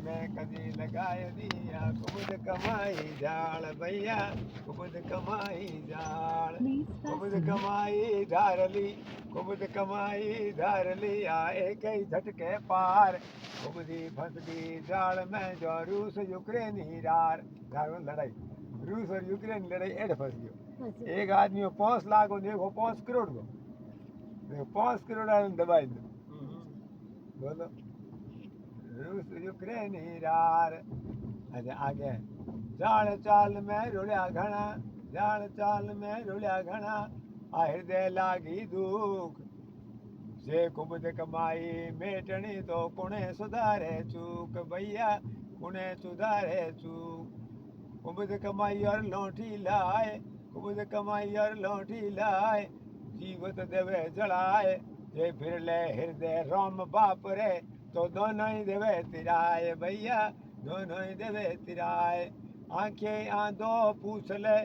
में कदी लगाए दिया कुबुद कमाई जाल भैया कुबुद कमाई जाल कुबुद कमाई धारली कुबुद कमाई धारली आए कई झटके पार कुबुदी फंसदी जाल में जो रूस यूक्रेन हीरार लड़ाई रूस और यूक्रेन लड़ाई एड फंस गयो एक आदमी 5 लाख और देखो 5 करोड़ को 5 करोड़ दबाई दो बोलो रूस यूक्रेन हीरार अच्छा आगे जाल चाल में रुलिया घना जाल चाल में रुलिया घना आ हृदय लागी दुख जे कुबुद कमाई मेटनी तो कुणे सुधारे चूक भैया कुणे सुधारे चूक कुबुद कमाई और लौटी लाए कुबुद कमाई और लौटी लाए जीवत देवे जलाए जे फिर ले हृदय राम बाप रे तो दोनों ही देवे तिराए भैया दोनों ही देवे तिराए आंखें आंधो पूछ ले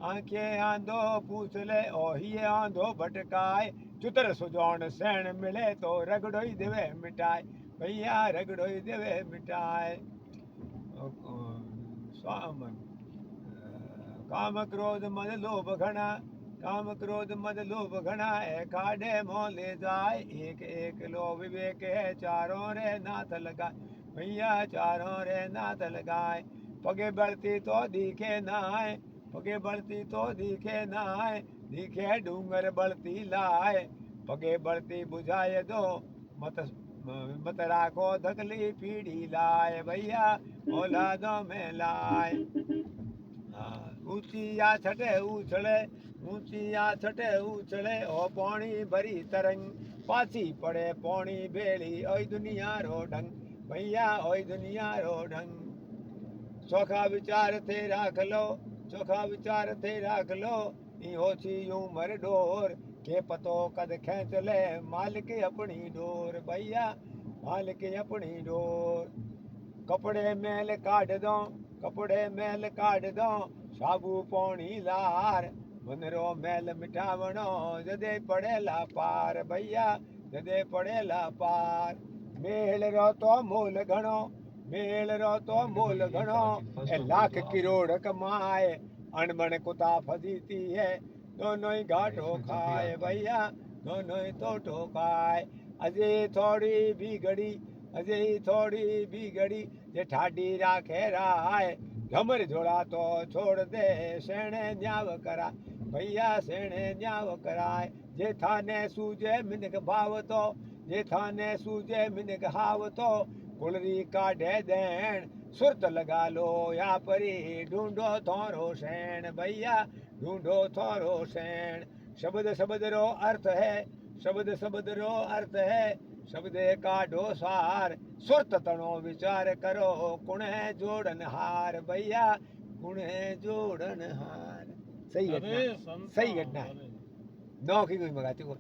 आंखें आंधो पूछ ले ओही आंधो भटकाए चुतर सुजौन सैन मिले तो रगड़ो ही देवे मिटाए भैया रगड़ो ही देवे मिटाए स्वामन काम क्रोध मद लोभ घना काम क्रोध मद लोभ घना है काढ़े मोह ले जाए एक एक लो विवेक है चारों रे नाथ लगाए भैया चारों रे नाथ लगाए पगे बढ़ती तो दिखे नाए पगे बढ़ती तो दिखे नाए दिखे डूंगर बढ़ती लाए पगे बढ़ती बुझाए दो मत मत राखो धकली पीढ़ी लाए भैया औलादों में लाए ऊंची या छठे उछले ऊंची या छठे उछले ओ पानी भरी तरंग पाछी पड़े पानी भेली ओई दुनिया रो ढंग भैया ओई दुनिया रो ढंग चोखा विचार थे राख लो चोखा विचार थे राख लो ई होची उमर डोर के पतो कद खेच ले मालिक अपनी डोर भैया मालिक अपनी डोर कपड़े मैल काढ़ दो कपड़े मैल काढ़ दो साबू पौनी लार मुनरो मैल मिठावणो जदे पड़ेला पार भैया जदे पड़ेला पार मेल रो तो मोल घणो मेल रो तो मोल घणो ए लाख करोड़ कमाए अणबण कुता फजीती है दोनों ही घाटो खाए भैया दोनों ही तोटो खाए अजय थोड़ी भी घड़ी अजय थोड़ी भी घड़ी जे ठाडी राखे राय घमर झोड़ा तो छोड़ दे सेणे न्याव करा भैया सेणे न्याव कराए जे थाने सूझे मिनक भाव तो जे थाने सूझे मिनक हाव तो कुलरी काढ़े देण सुरत लगा लो या परी ढूंढो थोरो सैन भैया ढूंढो थोरो सैन शब्द शब्द रो अर्थ है शब्द शब्द रो अर्थ है शब्द काढ़ो सार सुरत तणो विचार करो कुणे जोड़न हार भैया कुणे जोड़न हार सही घटना है नौकरी कोई मंगाती को